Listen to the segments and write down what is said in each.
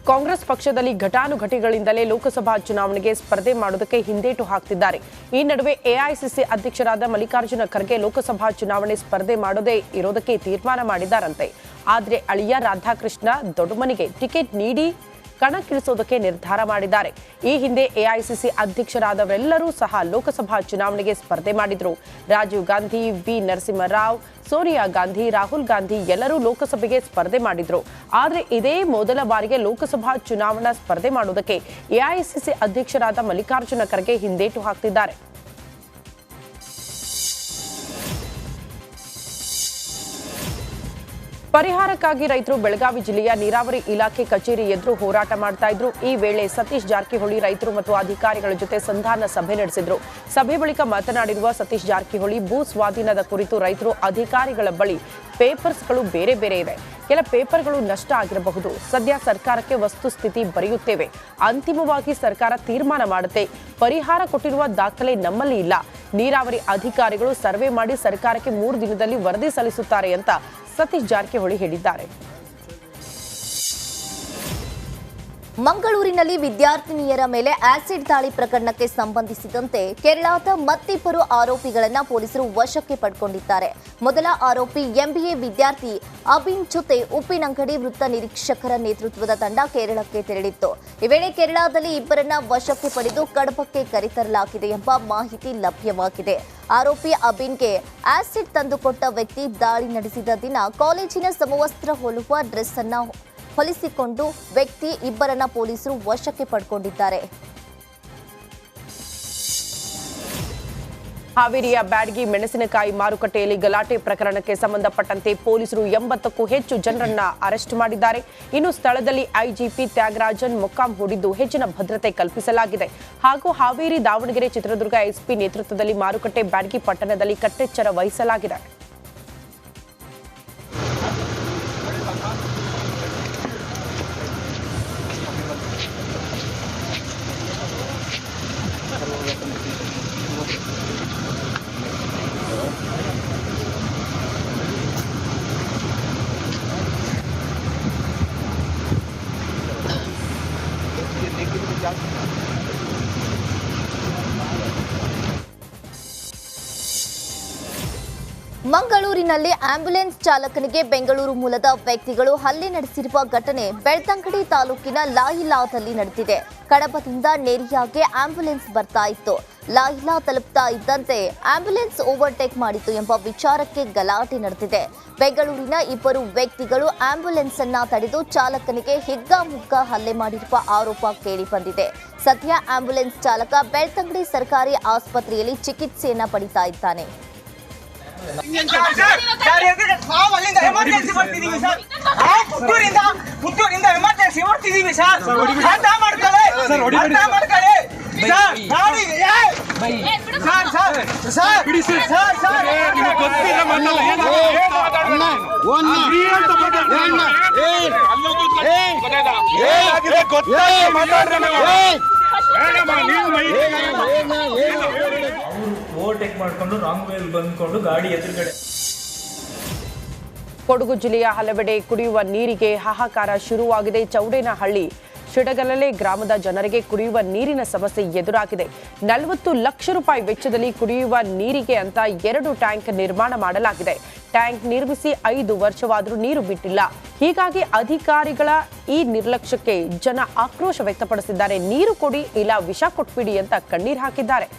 ಕಾಂಗ್ರೆಸ್ ಪಕ್ಷದಲ್ಲಿ ಘಟಾನುಘಟಿಗಳಿಂದಲೇ ಲೋಕಸಭಾ ಚುನಾವಣೆಗೆ ಸ್ಪರ್ಧೆ ಮಾಡುವುದಕ್ಕೆ ಹಿಂದೇಟು ಹಾಕ್ತಿದ್ದಾರೆ. ಈ ನಡುವೆ ಎಐಸಿಸಿ ಅಧ್ಯಕ್ಷರಾದ ಮಲ್ಲಿಕಾರ್ಜುನ ಖರ್ಗೆ ಲೋಕಸಭಾ ಚುನಾವಣೆ ಸ್ಪರ್ಧೆ ಮಾಡೋದೇ ಇರೋದಕ್ಕೆ ತೀರ್ಮಾನ ಮಾಡಿದ್ದಾರಂತೆ. ಆದರೆ ಅಳಿಯ ರಾಧಾಕೃಷ್ಣ ದೊಡ್ಡಮನಿಗೆ ಟಿಕೆಟ್ ನೀಡಿ ಕಣಕ್ಕಿಳಿಸೋದಕ್ಕೆ ನಿರ್ಧಾರ ಮಾಡಿದ್ದಾರೆ. ಈ ಹಿಂದೆ ಎಐಸಿಸಿ ಅಧ್ಯಕ್ಷರಾದವರೆಲ್ಲರೂ ಸಹ ಲೋಕಸಭಾ ಚುನಾವಣೆಗೆ ಸ್ಪರ್ಧೆ ಮಾಡಿದ್ರು. ರಾಜೀವ್ ಗಾಂಧಿ, ವಿ ನರಸಿಂಹರಾವ್, ಸೋನಿಯಾ ಗಾಂಧಿ, ರಾಹುಲ್ ಗಾಂಧಿ ಎಲ್ಲರೂ ಲೋಕಸಭೆಗೆ ಸ್ಪರ್ಧೆ ಮಾಡಿದ್ರು. ಆದರೆ ಇದೇ ಮೊದಲ ಬಾರಿಗೆ ಲೋಕಸಭಾ ಚುನಾವಣಾ ಸ್ಪರ್ಧೆ ಮಾಡುವುದಕ್ಕೆ ಎಐಸಿಸಿ ಅಧ್ಯಕ್ಷರಾದ ಮಲ್ಲಿಕಾರ್ಜುನ ಖರ್ಗೆ ಹಿಂದೇಟು ಹಾಕ್ತಿದ್ದಾರೆ. ಪರಿಹಾರಕ್ಕಾಗಿ ರೈತರು ಬೆಳಗಾವಿ ಜಿಲ್ಲೆಯ ನೀರಾವರಿ ಇಲಾಖೆ ಕಚೇರಿ ಎದುರು ಹೋರಾಟ ಮಾಡ್ತಾ ಇದ್ರು. ಈ ವೇಳೆ ಸತೀಶ್ ಜಾರಕಿಹೊಳಿ ರೈತರು ಮತ್ತು ಅಧಿಕಾರಿಗಳ ಜೊತೆ ಸಂಧಾನ ಸಭೆ ನಡೆಸಿದ್ರು. ಸಭೆ ಬಳಿಕ ಮಾತನಾಡಿರುವ ಸತೀಶ್ ಜಾರಕಿಹೊಳಿ, ಭೂ ಸ್ವಾಧೀನದ ಕುರಿತು ರೈತರು ಅಧಿಕಾರಿಗಳ ಬಳಿ ಪೇಪರ್ಸ್ಗಳು ಬೇರೆ ಬೇರೆ ಇದೆ. ಕೆಲ ಪೇಪರ್ಗಳು ನಷ್ಟ ಆಗಿರಬಹುದು. ಸದ್ಯ ಸರ್ಕಾರಕ್ಕೆ ವಸ್ತುಸ್ಥಿತಿ ಬರೆಯುತ್ತೇವೆ. ಅಂತಿಮವಾಗಿ ಸರ್ಕಾರ ತೀರ್ಮಾನ ಮಾಡುತ್ತೆ. ಪರಿಹಾರ ಕೊಟ್ಟಿರುವ ದಾಖಲೆ ನಮ್ಮಲ್ಲಿ ಇಲ್ಲ. ನೀರಾವರಿ ಅಧಿಕಾರಿಗಳು ಸರ್ವೆ ಮಾಡಿ ಸರ್ಕಾರಕ್ಕೆ 3 ದಿನದಲ್ಲಿ ವರದಿ ಸಲ್ಲಿಸುತ್ತಾರೆ ಅಂತ ಸತೀಶ್ ಜಾರಕಿಹೊಳಿ ಹೇಳಿದ್ದಾರೆ. ಮಂಗಳೂರಿನಲ್ಲಿ ವಿದ್ಯಾರ್ಥಿನಿಯರ ಮೇಲೆ ಆಸಿಡ್ ದಾಳಿ ಪ್ರಕರಣಕ್ಕೆ ಸಂಬಂಧಿಸಿದಂತೆ ಕೇರಳದ ಮತ್ತಿಬ್ಬರು ಆರೋಪಿಗಳನ್ನು ಪೊಲೀಸರು ವಶಕ್ಕೆ ಪಡೆದುಕೊಂಡಿದ್ದಾರೆ. ಮೊದಲ ಆರೋಪಿ ಎಂಬಿಎ ವಿದ್ಯಾರ್ಥಿ ಅಬಿನ್ ಜೊತೆ ಉಪ್ಪಿನಂಗಡಿ ವೃತ್ತ ನಿರೀಕ್ಷಕರ ನೇತೃತ್ವದ ತಂಡ ಕೇರಳಕ್ಕೆ ತೆರಳಿತ್ತು. ಈ ವೇಳೆ ಕೇರಳದಲ್ಲಿ ಇಬ್ಬರನ್ನ ವಶಕ್ಕೆ ಪಡೆದು ಕಡಬಕ್ಕೆ ಕರೆತರಲಾಗಿದೆ ಎಂಬ ಮಾಹಿತಿ ಲಭ್ಯವಾಗಿದೆ. ಆರೋಪಿ ಅಬಿನ್ಗೆ ಆಸಿಡ್ ತಂದುಕೊಟ್ಟ ವ್ಯಕ್ತಿ ದಾಳಿ ನಡೆಸಿದ ದಿನ ಕಾಲೇಜಿನ ಸಮವಸ್ತ್ರ ಹೋಲುವ ಡ್ರೆಸ್ ಅನ್ನು ಹೊಲಿಸಿಕೊಂಡು ವ್ಯಕ್ತಿ ಇಬ್ಬರನ್ನ ಪೊಲೀಸರು ವಶಕ್ಕೆ ಪಡೆದುಕೊಂಡಿದ್ದಾರೆ. ಹಾವೇರಿಯ ಬ್ಯಾಡಗಿ ಮೆಣಸಿನಕಾಯಿ ಮಾರುಕಟ್ಟೆಯಲ್ಲಿ ಗಲಾಟೆ ಪ್ರಕರಣಕ್ಕೆ ಸಂಬಂಧಪಟ್ಟಂತೆ ಪೊಲೀಸರು 80ಕ್ಕೂ ಹೆಚ್ಚು ಜನರನ್ನ ಅರೆಸ್ಟ್ ಮಾಡಿದ್ದಾರೆ. ಇನ್ನು ಸ್ಥಳದಲ್ಲಿ ಐಜಿಪಿ ತ್ಯಾಗರಾಜನ್ ಮೊಕ್ಕಾಂ ಹೂಡಿದ್ದು ಹೆಚ್ಚಿನ ಭದ್ರತೆ ಕಲ್ಪಿಸಲಾಗಿದೆ. ಹಾಗೂ ಹಾವೇರಿ, ದಾವಣಗೆರೆ, ಚಿತ್ರದುರ್ಗ ಎಸ್ಪಿ ನೇತೃತ್ವದಲ್ಲಿ ಮಾರುಕಟ್ಟೆ ಬ್ಯಾಡಗಿ ಪಟ್ಟಣದಲ್ಲಿ ಕಟ್ಟೆಚ್ಚರ ವಹಿಸಲಾಗಿದೆ. ಮಂಗಳೂರಿನಲ್ಲಿ ಆಂಬ್ಯುಲೆನ್ಸ್ ಚಾಲಕನಿಗೆ ಬೆಂಗಳೂರು ಮೂಲದ ವ್ಯಕ್ತಿಗಳು ಹಲ್ಲೆ ನಡೆಸಿರುವ ಘಟನೆ ಬೆಳ್ತಂಗಡಿ ತಾಲೂಕಿನ ಲಾಯಿಲಾದಲ್ಲಿ ನಡೆದಿದೆ. ಕಡಬದಿಂದ ನೇರಿಯಾಗೆ ಆಂಬ್ಯುಲೆನ್ಸ್ ಬರ್ತಾ ಇತ್ತು. ಲಾಯಿಲಾ ತಲುಪ್ತಾ ಇದ್ದಂತೆ ಆಂಬ್ಯುಲೆನ್ಸ್ ಓವರ್ಟೇಕ್ ಮಾಡಿತು ಎಂಬ ವಿಚಾರಕ್ಕೆ ಗಲಾಟೆ ನಡೆದಿದೆ. ಬೆಂಗಳೂರಿನ ಇಬ್ಬರು ವ್ಯಕ್ತಿಗಳು ಆಂಬ್ಯುಲೆನ್ಸ್ ಅನ್ನ ತಡೆದು ಚಾಲಕನಿಗೆ ಹಿಗ್ಗಾಮುಗ್ಗಾ ಹಲ್ಲೆ ಮಾಡಿರುವ ಆರೋಪ ಕೇಳಿಬಂದಿದೆ. ಸದ್ಯ ಆಂಬ್ಯುಲೆನ್ಸ್ ಚಾಲಕ ಬೆಳ್ತಂಗಡಿ ಸರ್ಕಾರಿ ಆಸ್ಪತ್ರೆಯಲ್ಲಿ ಚಿಕಿತ್ಸೆಯನ್ನ ಪಡಿತಾ ಇದ್ದಾನೆ. ಪುತ್ತೂರಿಂದ ಎಮರ್ಜೆನ್ಸಿ ಹೊರಟಿದೀವಿ ಸರ್. ಓವರ್ಟೇಕ್ ಮಾಡಿಕೊಂಡು ರಾಂಗ್ ವೇಲ್ ಬಂದ್ಕೊಂಡು ಗಾಡಿ ಎದುರುಗಡೆ. ಕೊಡಗು ಜಿಲ್ಲೆಯ ಹಲವೆಡೆ ಕುಡಿಯುವ ನೀರಿಗೆ ಹಾಹಾಕಾರ ಶುರುವಾಗಿದೆ. ಚೌಡೇನಹಳ್ಳಿ ಶಿಡಗಲಲೆ ಗ್ರಾಮದ ಜನರಿಗೆ ಕುಡಿಯುವ ನೀರಿನ ಸಮಸ್ಯೆ ಎದುರಾಗಿದೆ. 40 ಲಕ್ಷ ರೂಪಾಯಿ ವೆಚ್ಚದಲ್ಲಿ ಕುಡಿಯುವ ನೀರಿಗೆ ಅಂತ 2 ಟ್ಯಾಂಕ್ ನಿರ್ಮಾಣ ಮಾಡಲಾಗಿದೆ. ಟ್ಯಾಂಕ್ ನಿರ್ಮಿಸಿ 5 ವರ್ಷವಾದರೂ ನೀರು ಬಿಟ್ಟಿಲ್ಲ. ಹೀಗಾಗಿ ಅಧಿಕಾರಿಗಳ ಈ ನಿರ್ಲಕ್ಷ್ಯಕ್ಕೆ ಜನ ಆಕ್ರೋಶ ವ್ಯಕ್ತಪಡಿಸಿದ್ದಾರೆ. ನೀರು ಕೊಡಿ, ಇಲ್ಲ ವಿಷ ಕೊಟ್ಬಿಡಿ ಅಂತ ಕಣ್ಣೀರು ಹಾಕಿದ್ದಾರೆ.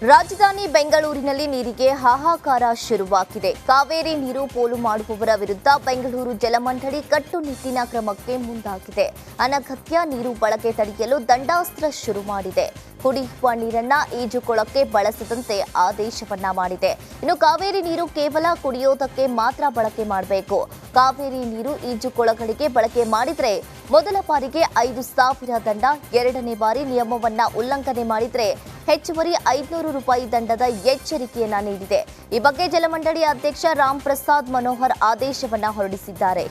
ರಾಜಧಾನಿ ಬೆಂಗಳೂರಿನಲ್ಲಿ ನೀರಿಗೆ ಹಾಹಾಕಾರ ಶುರುವಾಗಿದೆ. ಕಾವೇರಿ ನೀರು ಪೋಲು ಮಾಡುವವರ ವಿರುದ್ಧ ಬೆಂಗಳೂರು ಜಲಮಂಡಳಿ ಕಟ್ಟುನಿಟ್ಟಿನ ಕ್ರಮಕ್ಕೆ ಮುಂದಾಗಿದೆ. ಅನಗತ್ಯ ನೀರು ಬಳಕೆ ತಡೆಯಲು ದಂಡಾಸ್ತ್ರ ಶುರು ಮಾಡಿದೆ. ಕುಡಿಯುವ ನೀರನ್ನ ಈಜುಕೊಳಕ್ಕೆ ಬಳಸದಂತೆ ಆದೇಶವನ್ನ ಮಾಡಿದೆ. ಇನ್ನು ಕಾವೇರಿ ನೀರು ಕೇವಲ ಕುಡಿಯೋದಕ್ಕೆ ಮಾತ್ರ ಬಳಕೆ ಮಾಡಬೇಕು. ಕಾವೇರಿ ನೀರು ಈಜುಕೊಳಗಳಿಗೆ ಬಳಕೆ ಮಾಡಿದ್ರೆ ಮೊದಲ ಬಾರಿಗೆ 5,000 ದಂಡ, 2ನೇ ಬಾರಿ ನಿಯಮವನ್ನ ಉಲ್ಲಂಘನೆ ಮಾಡಿದ್ರೆ ಹೆಚ್ಚುವರಿ 500 ರೂಪಾಯಿ ದಂಡದ ಎಚ್ಚರಿಕೆಯನ್ನ ನೀಡಿದೆ. ಈ ಬಗ್ಗೆ ಜಲಮಂಡಳಿ ಅಧ್ಯಕ್ಷ ರಾಮ್ ಪ್ರಸಾದ್ ಮನೋಹರ್ ಆದೇಶವನ್ನ ಹೊರಡಿಸಿದ್ದಾರೆ.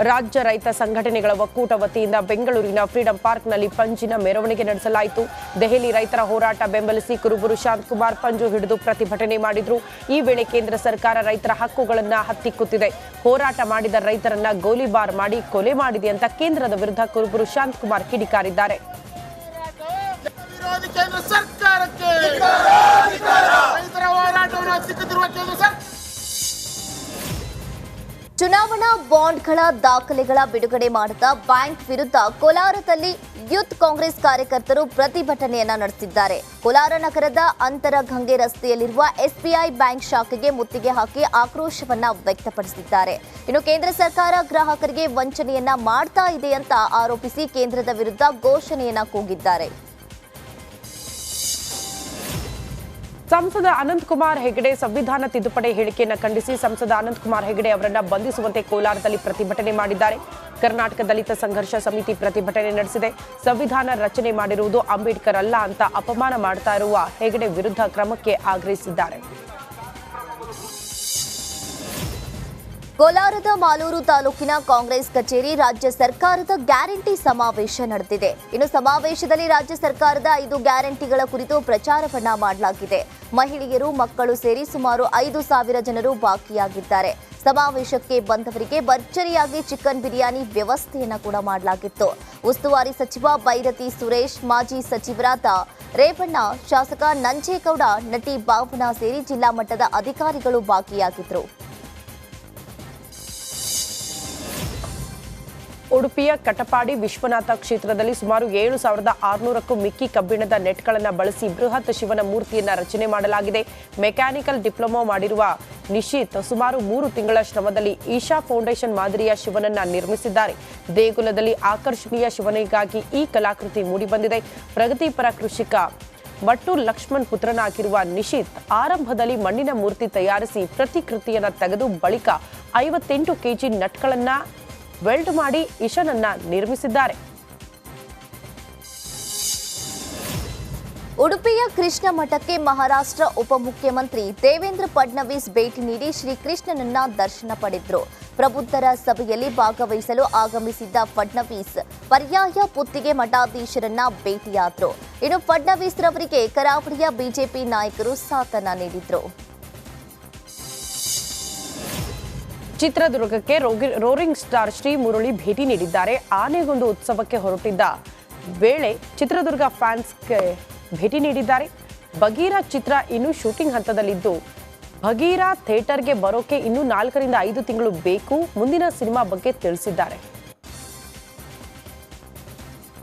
ರಾಜ್ಯ ರೈತ ಸಂಘಟನೆಗಳ ಒಕ್ಕೂಟ ವತಿಯಿಂದ ಬೆಂಗಳೂರಿನ ಫ್ರೀಡಂ ಪಾರ್ಕ್ನಲ್ಲಿ ಪಂಜಿನ ಮೆರವಣಿಗೆ ನಡೆಸಲಾಯಿತು. ದೆಹಲಿ ರೈತರ ಹೋರಾಟ ಬೆಂಬಲಿಸಿ ಕುರುಬೂರು ಶಾಂತಕುಮಾರ್ ಪಂಜು ಹಿಡಿದು ಪ್ರತಿಭಟನೆ ಮಾಡಿದ್ರು. ಈ ವೇಳೆ ಕೇಂದ್ರ ಸರ್ಕಾರ ರೈತರ ಹಕ್ಕುಗಳನ್ನು ಹತ್ತಿಕ್ಕುತ್ತಿದೆ, ಹೋರಾಟ ಮಾಡಿದ ರೈತರನ್ನ ಗೋಲಿಬಾರ್ ಮಾಡಿ ಕೊಲೆ ಮಾಡಿದೆ ಅಂತ ಕೇಂದ್ರದ ವಿರುದ್ಧ ಕುರುಬೂರು ಶಾಂತಕುಮಾರ್ ಕಿಡಿಕಾರಿದ್ದಾರೆ. ಚುನಾವಣಾ ಬಾಂಡ್ಗಳ ದಾಖಲೆಗಳ ಬಿಡುಗಡೆ ಮಾಡಿದ ಬ್ಯಾಂಕ್ ವಿರುದ್ಧ ಕೋಲಾರದಲ್ಲಿ ಯೂತ್ ಕಾಂಗ್ರೆಸ್ ಕಾರ್ಯಕರ್ತರು ಪ್ರತಿಭಟನೆಯನ್ನ ನಡೆಸಿದ್ದಾರೆ. ಕೋಲಾರ ನಗರದ ಅಂತರಗಂಗೆ ರಸ್ತೆಯಲ್ಲಿರುವ ಎಸ್ಬಿಐ ಬ್ಯಾಂಕ್ ಶಾಖೆಗೆ ಮುತ್ತಿಗೆ ಹಾಕಿ ಆಕ್ರೋಶವನ್ನ ವ್ಯಕ್ತಪಡಿಸಿದ್ದಾರೆ. ಇನ್ನು ಕೇಂದ್ರ ಸರ್ಕಾರ ಗ್ರಾಹಕರಿಗೆ ವಂಚನೆಯನ್ನ ಮಾಡ್ತಾ ಇದೆ ಅಂತ ಆರೋಪಿಸಿ ಕೇಂದ್ರದ ವಿರುದ್ಧ ಘೋಷಣೆಯನ್ನ ಕೂಗಿದ್ದಾರೆ. ಸಂಸದ ಅನಂತಕುಮಾರ್ ಹೆಗಡೆ ಸಂವಿಧಾನ ತಿದ್ದುಪಡಿ ಹೇಳಿಕೆಯನ್ನು ಖಂಡಿಸಿ ಸಂಸದ ಅನಂತಕುಮಾರ್ ಹೆಗಡೆ ಅವರನ್ನ ಬಂಧಿಸುವಂತೆ ಕೋಲಾರದಲ್ಲಿ ಪ್ರತಿಭಟನೆ ಮಾಡಿದ್ದಾರೆ. ಕರ್ನಾಟಕ ದಲಿತ ಸಂಘರ್ಷ ಸಮಿತಿ ಪ್ರತಿಭಟನೆ ನಡೆಸಿದೆ. ಸಂವಿಧಾನ ರಚನೆ ಮಾಡಿರುವುದು ಅಂಬೇಡ್ಕರ್ ಅಲ್ಲ ಅಂತ ಅಪಮಾನ ಮಾಡ್ತಾ ಇರುವ ಹೆಗಡೆ ವಿರುದ್ಧ ಕ್ರಮಕ್ಕೆ ಆಗ್ರಹಿಸಿದ್ದಾರೆ. ಕೋಲಾರದ ಮಾಲೂರು ತಾಲೂಕಿನ ಕಾಂಗ್ರೆಸ್ ಕಚೇರಿ ರಾಜ್ಯ ಸರ್ಕಾರದ ಗ್ಯಾರಂಟಿ ಸಮಾವೇಶ ನಡೆದಿದೆ. ಇನ್ನು ಸಮಾವೇಶದಲ್ಲಿ ರಾಜ್ಯ ಸರ್ಕಾರದ 5 ಗ್ಯಾರಂಟಿಗಳ ಕುರಿತು ಪ್ರಚಾರವನ್ನ ಮಾಡಲಾಗಿದೆ. ಮಹಿಳೆಯರು, ಮಕ್ಕಳು ಸೇರಿ ಸುಮಾರು 5,000 ಜನರು ಭಾಗಿಯಾಗಿದ್ದಾರೆ. ಸಮಾವೇಶಕ್ಕೆ ಬಂದವರಿಗೆ ಭರ್ಜರಿಯಾಗಿ ಚಿಕನ್ ಬಿರಿಯಾನಿ ವ್ಯವಸ್ಥೆಯನ್ನ ಕೂಡ ಮಾಡಲಾಗಿತ್ತು. ಉಸ್ತುವಾರಿ ಸಚಿವ ಬೈರತಿ ಸುರೇಶ್, ಮಾಜಿ ಸಚಿವರಾದ ರೇವಣ್ಣ, ಶಾಸಕ ನಂಜೇಗೌಡ, ನಟಿ ಭಾವನಾ ಸೇರಿ ಜಿಲ್ಲಾ ಮಟ್ಟದ ಅಧಿಕಾರಿಗಳು ಭಾಗಿಯಾಗಿದ್ದರು. ಉಡುಪಿಯ ಕಟಪಾಡಿ ವಿಶ್ವನಾಥ ಕ್ಷೇತ್ರದಲ್ಲಿ ಸುಮಾರು 7,600ಕ್ಕೂ ಮಿಕ್ಕಿ ಕಬ್ಬಿಣದ ನೆಟ್ಗಳನ್ನು ಬಳಸಿ ಬೃಹತ್ ಶಿವನ ಮೂರ್ತಿಯನ್ನ ರಚನೆ ಮಾಡಲಾಗಿದೆ. ಮೆಕ್ಯಾನಿಕಲ್ ಡಿಪ್ಲೊಮಾ ಮಾಡಿರುವ ನಿಶೀತ್ ಸುಮಾರು 3 ತಿಂಗಳ ಶ್ರಮದಲ್ಲಿ ಈಶಾ ಫೌಂಡೇಶನ್ ಮಾದರಿಯ ಶಿವನನ್ನ ನಿರ್ಮಿಸಿದ್ದಾರೆ. ದೇಗುಲದಲ್ಲಿ ಆಕರ್ಷಣೀಯ ಶಿವನಿಗಾಗಿ ಈ ಕಲಾಕೃತಿ ಮೂಡಿಬಂದಿದೆ. ಪ್ರಗತಿಪರ ಕೃಷಿಕ ಮಟ್ಟು ಲಕ್ಷ್ಮಣ್ ಪುತ್ರನಾಗಿರುವ ನಿಶೀತ್ ಆರಂಭದಲ್ಲಿ ಮಣ್ಣಿನ ಮೂರ್ತಿ ತಯಾರಿಸಿ ಪ್ರತಿಕೃತಿಯನ್ನ ತೆಗೆದು ಬಳಿಕ 58 ಕೆಜಿ ನಟ್ಗಳನ್ನ ವೆಲ್ಡ್ ಮಾಡಿ ಈಶನನ್ನ ನಿರ್ಮಿಸಿದ್ದಾರೆ. ಉಡುಪಿಯ ಕೃಷ್ಣ ಮಠಕ್ಕೆ ಮಹಾರಾಷ್ಟ್ರ ಉಪಮುಖ್ಯಮಂತ್ರಿ ದೇವೇಂದ್ರ ಫಡ್ನವೀಸ್ ಭೇಟಿ ನೀಡಿ ಶ್ರೀಕೃಷ್ಣನನ್ನ ದರ್ಶನ ಪಡೆದರು. ಪ್ರಬುದ್ಧರ ಸಭೆಯಲ್ಲಿ ಭಾಗವಹಿಸಲು ಆಗಮಿಸಿದ್ದ ಫಡ್ನವೀಸ್ ಪರ್ಯಾಯ ಪುತ್ತಿಗೆ ಮಠಾಧೀಶರನ್ನ ಭೇಟಿಯಾದರು. ಇನ್ನು ಫಡ್ನವೀಸ್ ರವರಿಗೆ ಕರಾವಳಿಯ ಬಿಜೆಪಿ ನಾಯಕರು ಸಾಥನ್ನ ನೀಡಿದ್ರು. ಚಿತ್ರದುರ್ಗಕ್ಕೆ ರೋರಿಂಗ್ ಸ್ಟಾರ್ ಶ್ರೀ ಮುರಳಿ ಭೇಟಿ ನೀಡಿದ್ದಾರೆ. ಆನೆಗೊಂದು ಉತ್ಸವಕ್ಕೆ ಹೊರಟಿದ್ದ ವೇಳೆ ಚಿತ್ರದುರ್ಗ ಫ್ಯಾನ್ಸ್ಗೆ ಭೇಟಿ ನೀಡಿದ್ದಾರೆ. ಬಗೀರಾ ಚಿತ್ರ ಇನ್ನೂ ಶೂಟಿಂಗ್ ಹಂತದಲ್ಲಿದ್ದು ಬಗೀರಾ ಥಿಯೇಟರ್ಗೆ ಬರೋಕೆ ಇನ್ನೂ 4 ರಿಂದ 5 ತಿಂಗಳು ಬೇಕು. ಮುಂದಿನ ಸಿನಿಮಾ ಬಗ್ಗೆ ತಿಳಿಸಿದ್ದಾರೆ.